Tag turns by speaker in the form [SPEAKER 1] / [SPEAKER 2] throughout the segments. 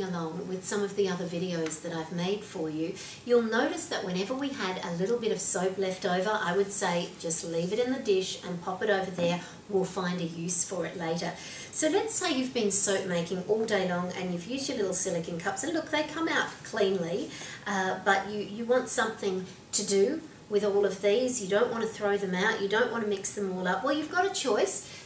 [SPEAKER 1] following along with some of the other videos that I've made for you, you'll notice that whenever we had a little bit of soap left over, I would say just leave it in the dish and pop it over there. We'll find a use for it later. So let's say you've been soap making all day long and you've used your little silicone cups, and look, they come out cleanly, but you want something to do with all of these. You don't want to throw them out, you don't want to mix them all up. Well, you've got a choice.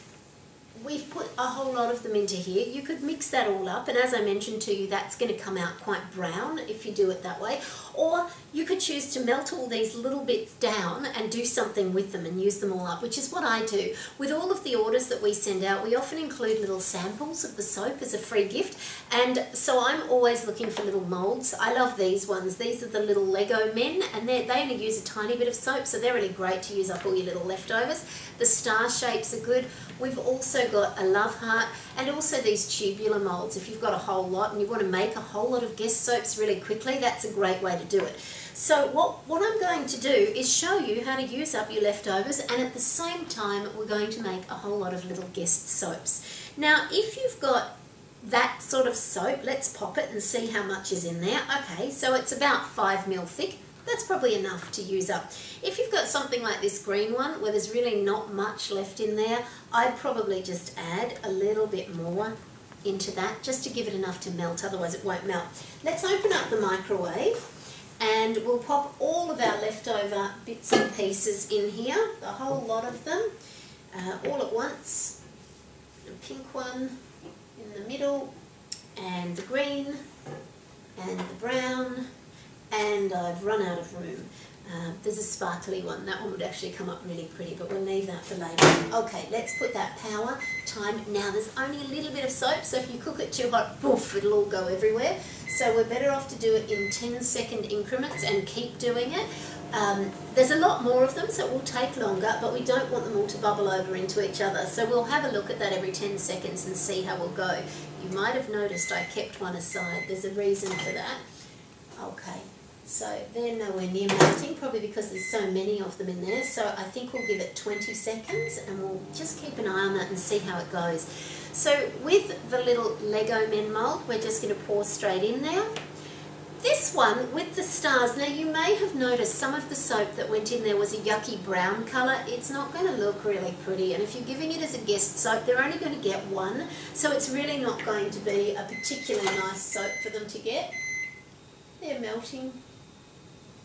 [SPEAKER 1] We've put a whole lot of them into here. You could mix that all up, and as I mentioned to you, that's going to come out quite brown if you do it that way. Or you could choose to melt all these little bits down and do something with them and use them all up, which is what I do. With all of the orders that we send out, we often include little samples of the soap as a free gift, and so I'm always looking for little moulds. I love these ones. These are the little Lego men, and they only use a tiny bit of soap, so they're really great to use up all your little leftovers. The star shapes are good. We've also got a love heart, and also these tubular moulds. If you've got a whole lot and you want to make a whole lot of guest soaps really quickly, that's a great way to do it. So what I'm going to do is show you how to use up your leftovers, and at the same time we're going to make a whole lot of little guest soaps. Now if you've got that sort of soap, let's pop it and see how much is in there. Okay, so it's about 5 ml thick. That's probably enough to use up. If you've got something like this green one where there's really not much left in there, I'd probably just add a little bit more into that just to give it enough to melt, otherwise it won't melt. Let's open up the microwave and we'll pop all of our leftover bits and pieces in here, the whole lot of them, all at once. The pink one in the middle, and the green, and the brown, and I've run out of room. There's a sparkly one. That one would actually come up really pretty, but we'll leave that for later. Okay, let's put that power time. Now there's only a little bit of soap, so if you cook it too hot, poof, it'll all go everywhere. So we're better off to do it in 10-second increments and keep doing it. There's a lot more of them, so it will take longer, but we don't want them all to bubble over into each other. So we'll have a look at that every 10 seconds and see how we'll go. You might have noticed I kept one aside. There's a reason for that. Okay. So they're nowhere near melting, probably because there's so many of them in there. So I think we'll give it 20 seconds and we'll just keep an eye on that and see how it goes. So with the little Lego men mould, we're just going to pour straight in there. This one with the stars, now you may have noticed some of the soap that went in there was a yucky brown colour. It's not going to look really pretty, and if you're giving it as a guest soap, they're only going to get one. So it's really not going to be a particularly nice soap for them to get. They're melting.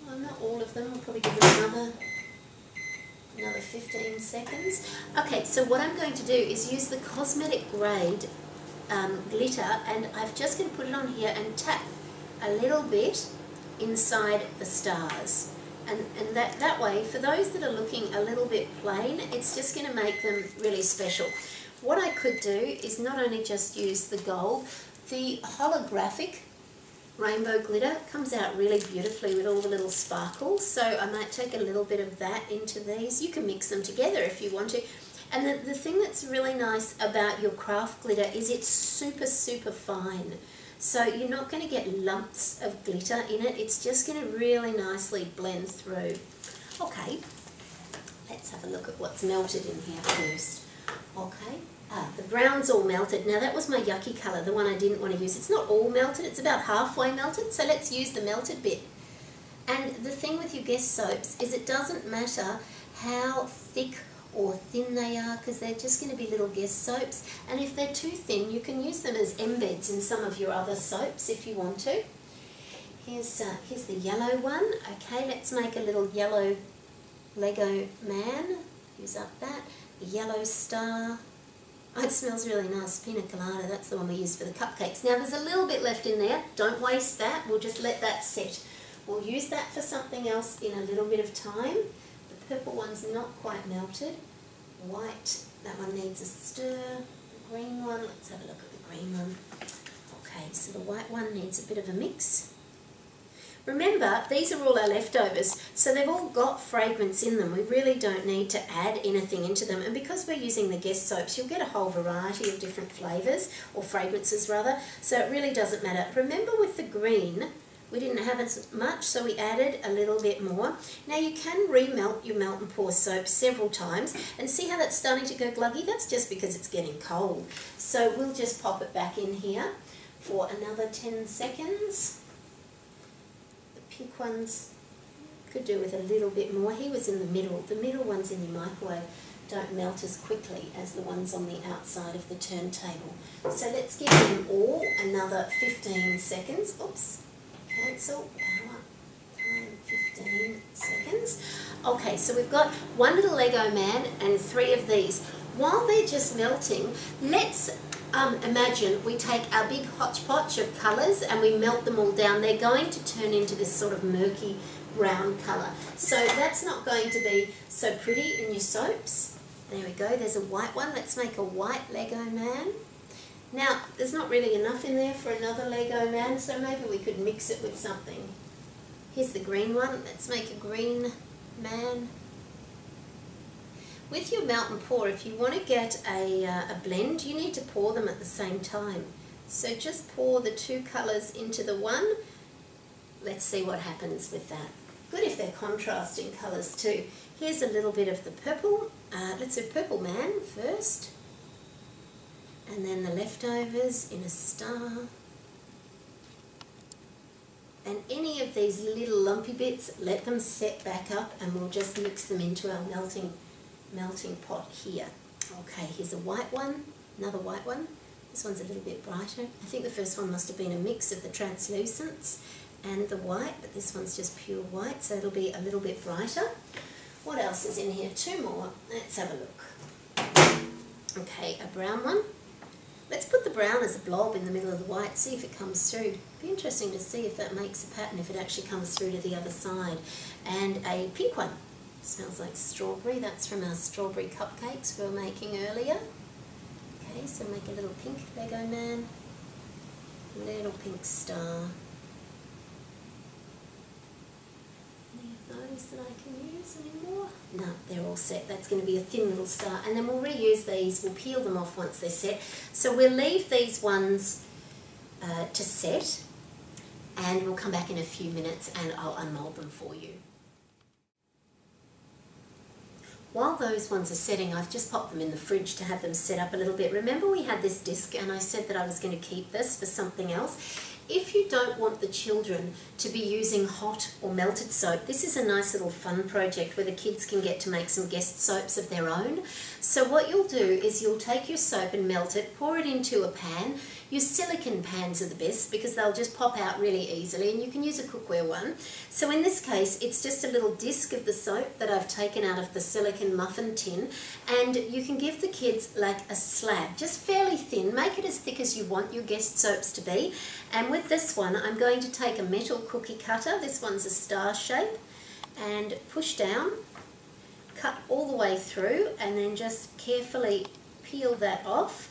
[SPEAKER 1] Well, not all of them. We'll probably give them another 15 seconds. Okay, so what I'm going to do is use the cosmetic grade glitter, and I'm just going to put it on here and tap a little bit inside the stars. And that way, for those that are looking a little bit plain, it's just going to make them really special. What I could do is not only just use the gold, the holographic rainbow glitter comes out really beautifully with all the little sparkles, so I might take a little bit of that into these. You can mix them together if you want to. And the thing that's really nice about your craft glitter is it's super, super fine. So you're not going to get lumps of glitter in it, it's just going to really nicely blend through. Okay, let's have a look at what's melted in here first. Okay. The brown's all melted. Now that was my yucky colour, the one I didn't want to use. It's not all melted, it's about halfway melted, so let's use the melted bit. And the thing with your guest soaps is it doesn't matter how thick or thin they are, because they're just going to be little guest soaps. And if they're too thin, you can use them as embeds in some of your other soaps if you want to. Here's the yellow one. Okay, let's make a little yellow Lego man. Use up that. The yellow star. Oh, it smells really nice, pina colada, that's the one we use for the cupcakes. Now there's a little bit left in there, don't waste that, we'll just let that sit. We'll use that for something else in a little bit of time. The purple one's not quite melted. White, that one needs a stir. The green one, let's have a look at the green one. Okay, so the white one needs a bit of a mix. Remember, these are all our leftovers, so they've all got fragrance in them. We really don't need to add anything into them. And because we're using the guest soaps, you'll get a whole variety of different flavours, or fragrances rather, so it really doesn't matter. Remember with the green, we didn't have as much, so we added a little bit more. Now you can remelt your melt and pour soap several times, and see how that's starting to go gluggy? That's just because it's getting cold. So we'll just pop it back in here. for another 10 seconds. The pink ones could do with a little bit more. He was in the middle. The middle ones in your microwave don't melt as quickly as the ones on the outside of the turntable. So let's give them all another 15 seconds. Oops, cancel, power, time, 15 seconds. Okay, so we've got one little Lego man and 3 of these. While they're just melting, let's imagine we take our big hodgepodge of colours and we melt them all down. They're going to turn into this sort of murky brown colour. So that's not going to be so pretty in your soaps. There we go, there's a white one. Let's make a white Lego man. Now, there's not really enough in there for another Lego man, so maybe we could mix it with something. Here's the green one. Let's make a green man. With your melt and pour, if you want to get a blend, you need to pour them at the same time. So just pour the 2 colours into the one. Let's see what happens with that. Good if they're contrasting colours too. Here's a little bit of the purple. Let's do purple man first. And then the leftovers in a star. And any of these little lumpy bits, let them set back up and we'll just mix them into our melting pot here. Okay, here's a white one, another white one. This one's a little bit brighter. I think the first one must have been a mix of the translucents and the white, but this one's just pure white, so it'll be a little bit brighter. What else is in here? 2 more. Let's have a look. Okay, a brown one. Let's put the brown as a blob in the middle of the white, see if it comes through. Be interesting to see if that makes a pattern, if it actually comes through to the other side. And a pink one. Smells like strawberry. That's from our strawberry cupcakes we were making earlier. Okay, so make a little pink Lego man. Little pink star. Those that I can use anymore? No, they're all set. That's going to be a thin little star. And then we'll reuse these. We'll peel them off once they're set. So we'll leave these ones to set and we'll come back in a few minutes and I'll unmold them for you. While those ones are setting, I've just popped them in the fridge to have them set up a little bit. Remember we had this disc and I said that I was going to keep this for something else? If you don't want the children to be using hot or melted soap, this is a nice little fun project where the kids can get to make some guest soaps of their own. So what you'll do is you'll take your soap and melt it, pour it into a pan. Your silicone pans are the best because they'll just pop out really easily, and you can use a cookware one. So in this case, it's just a little disc of the soap that I've taken out of the silicone muffin tin, and you can give the kids like a slab, just fairly thin. Make it as thick as you want your guest soaps to be. And with this one, I'm going to take a metal cookie cutter. This one's a star shape, and push down, cut all the way through, and then just carefully peel that off.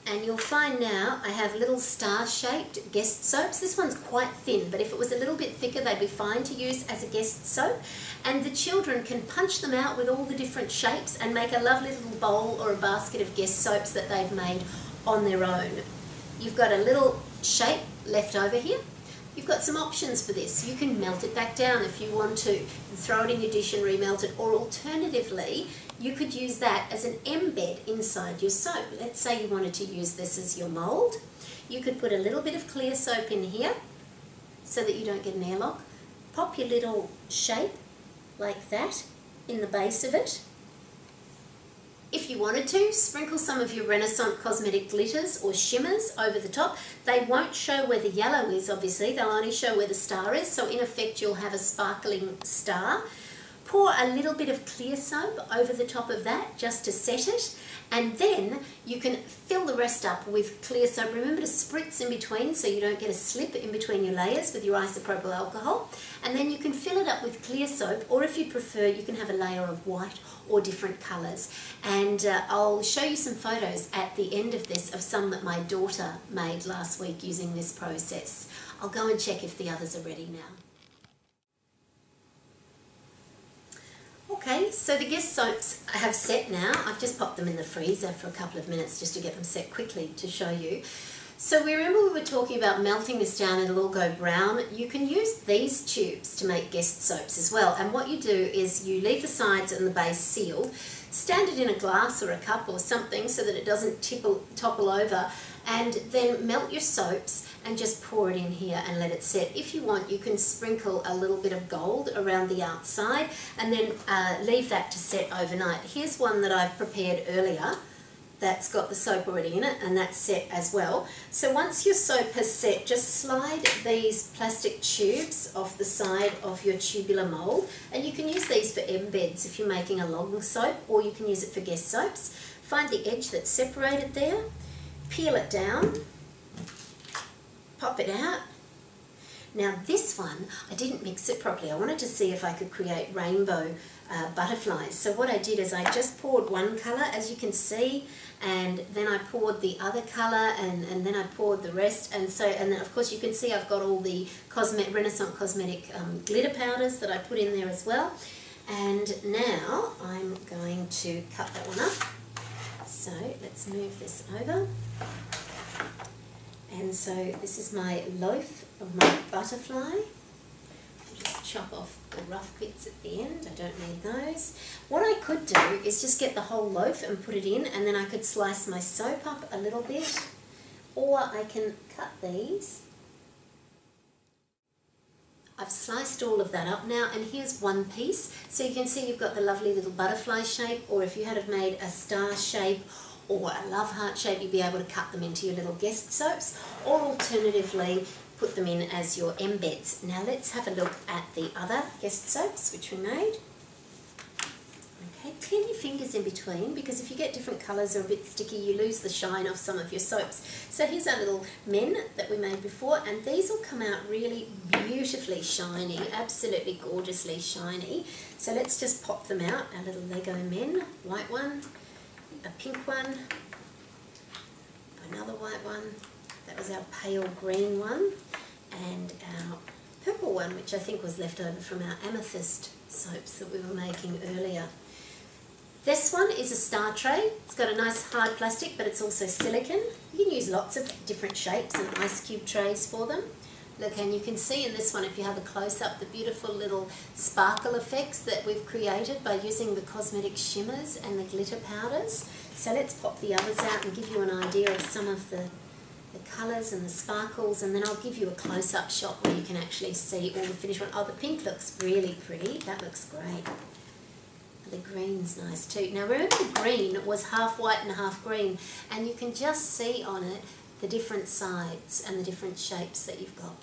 [SPEAKER 1] And you'll find now I have little star-shaped guest soaps. This one's quite thin, but if it was a little bit thicker, they'd be fine to use as a guest soap. And the children can punch them out with all the different shapes and make a lovely little bowl or a basket of guest soaps that they've made on their own. You've got a little shape left over here. You've got some options for this. You can melt it back down if you want to, throw it in your dish and remelt it, or alternatively, you could use that as an embed inside your soap. Let's say you wanted to use this as your mould. You could put a little bit of clear soap in here so that you don't get an airlock. Pop your little shape like that in the base of it. If you wanted to, sprinkle some of your Renaissance cosmetic glitters or shimmers over the top. They won't show where the yellow is, obviously. They'll only show where the star is, so in effect you'll have a sparkling star. Pour a little bit of clear soap over the top of that just to set it, and then you can fill the rest up with clear soap. Remember to spritz in between so you don't get a slip in between your layers with your isopropyl alcohol, and then you can fill it up with clear soap, or if you prefer you can have a layer of white or different colours. And I'll show you some photos at the end of this of some that my daughter made last week using this process. I'll go and check if the others are ready now. Okay, so the guest soaps have set now. I've just popped them in the freezer for a couple of minutes just to get them set quickly to show you. So we remember we were talking about melting this down and it'll all go brown. You can use these tubes to make guest soaps as well. And what you do is you leave the sides and the base sealed, stand it in a glass or a cup or something so that it doesn't topple over, And then melt your soaps and just pour it in here and let it set. If you want, you can sprinkle a little bit of gold around the outside and then leave that to set overnight. Here's one that I've prepared earlier that's got the soap already in it, and that's set as well. So once your soap has set, just slide these plastic tubes off the side of your tubular mould, and you can use these for embeds if you're making a long soap, or you can use it for guest soaps. Find the edge that's separated there, peel it down, pop it out. Now this one, I didn't mix it properly. I wanted to see if I could create rainbow butterflies. So what I did is I just poured one colour, as you can see, and then I poured the other colour, and then I poured the rest, and then of course you can see I've got all the Renaissance Cosmetic glitter powders that I put in there as well. And now I'm going to cut that one up. So let's move this over. And so this is my loaf of my butterfly. I'll just chop off the rough bits at the end. I don't need those. What I could do is just get the whole loaf and put it in, and then I could slice my soap up a little bit, or I can cut these. I've sliced all of that up now, and here's one piece. So you can see you've got the lovely little butterfly shape, or if you had have made a star shape or a love heart shape, you'd be able to cut them into your little guest soaps, or alternatively put them in as your embeds. Now let's have a look at the other guest soaps which we made. Okay, clean your fingers in between, because if you get different colours or a bit sticky, you lose the shine off some of your soaps. So here's our little men that we made before, and these will come out really beautifully shiny, absolutely gorgeously shiny. So let's just pop them out, our little Lego men, white one, a pink one, another white one, that was our pale green one, and our purple one, which I think was left over from our amethyst soaps that we were making earlier. This one is a star tray. It's got a nice hard plastic, but it's also silicone. You can use lots of different shapes and ice cube trays for them. Look, and you can see in this one, if you have a close-up, the beautiful little sparkle effects that we've created by using the cosmetic shimmers and the glitter powders. So let's pop the others out and give you an idea of some of the colours and the sparkles, and then I'll give you a close-up shot where you can actually see all the finished one. Oh, the pink looks really pretty. That looks great. The green's nice too. Now remember, the green was half white and half green, and you can just see on it the different sides and the different shapes that you've got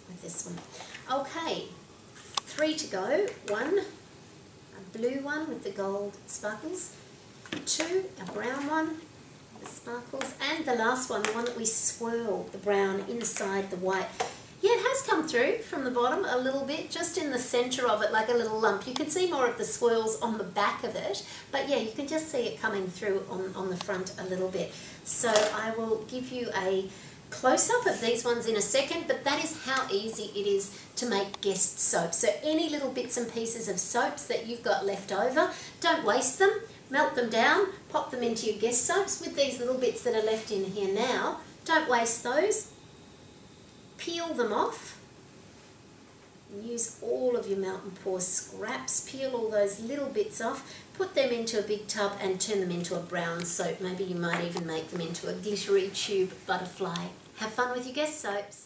[SPEAKER 1] with this one. Okay, 3 to go. 1, a blue one with the gold sparkles. 2, a brown one with the sparkles. And the last one, the one that we swirled the brown inside the white. Yeah, it has come through from the bottom a little bit, just in the centre of it, like a little lump. You can see more of the swirls on the back of it, but yeah, you can just see it coming through on the front a little bit. So I will give you a close-up of these ones in a second, but that is how easy it is to make guest soaps. So any little bits and pieces of soaps that you've got left over, don't waste them, melt them down, pop them into your guest soaps. With these little bits that are left in here now, don't waste those. Peel them off, and use all of your melt and pour scraps, peel all those little bits off, put them into a big tub and turn them into a brown soap. Maybe you might even make them into a glittery tube butterfly. Have fun with your guest soaps.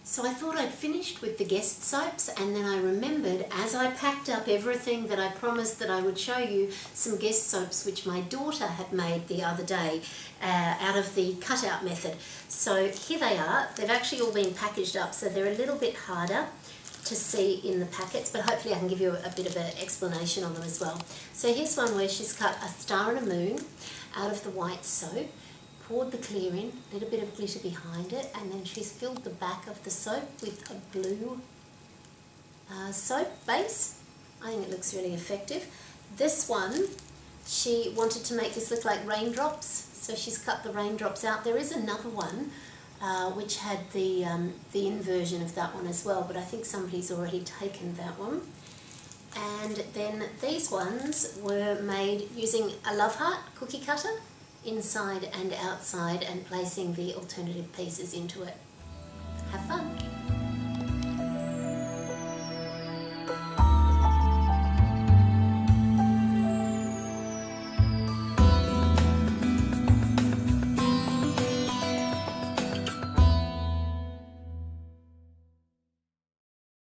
[SPEAKER 1] So I thought I'd finished with the guest soaps, and then I remembered, as I packed up everything that I promised that I would show you, some guest soaps which my daughter had made the other day out of the cutout method. So here they are. They've actually all been packaged up, so they're a little bit harder to see in the packets, but hopefully I can give you a bit of an explanation on them as well. So here's one where she's cut a star and a moon out of the white soap, poured the clear in, a little bit of glitter behind it, and then she's filled the back of the soap with a blue soap base. I think it looks really effective. This one, she wanted to make this look like raindrops, so she's cut the raindrops out. There is another one which had the inversion of that one as well, but I think somebody's already taken that one. And then these ones were made using a love heart cookie cutter, inside and outside, and placing the alternative pieces into it. Have fun!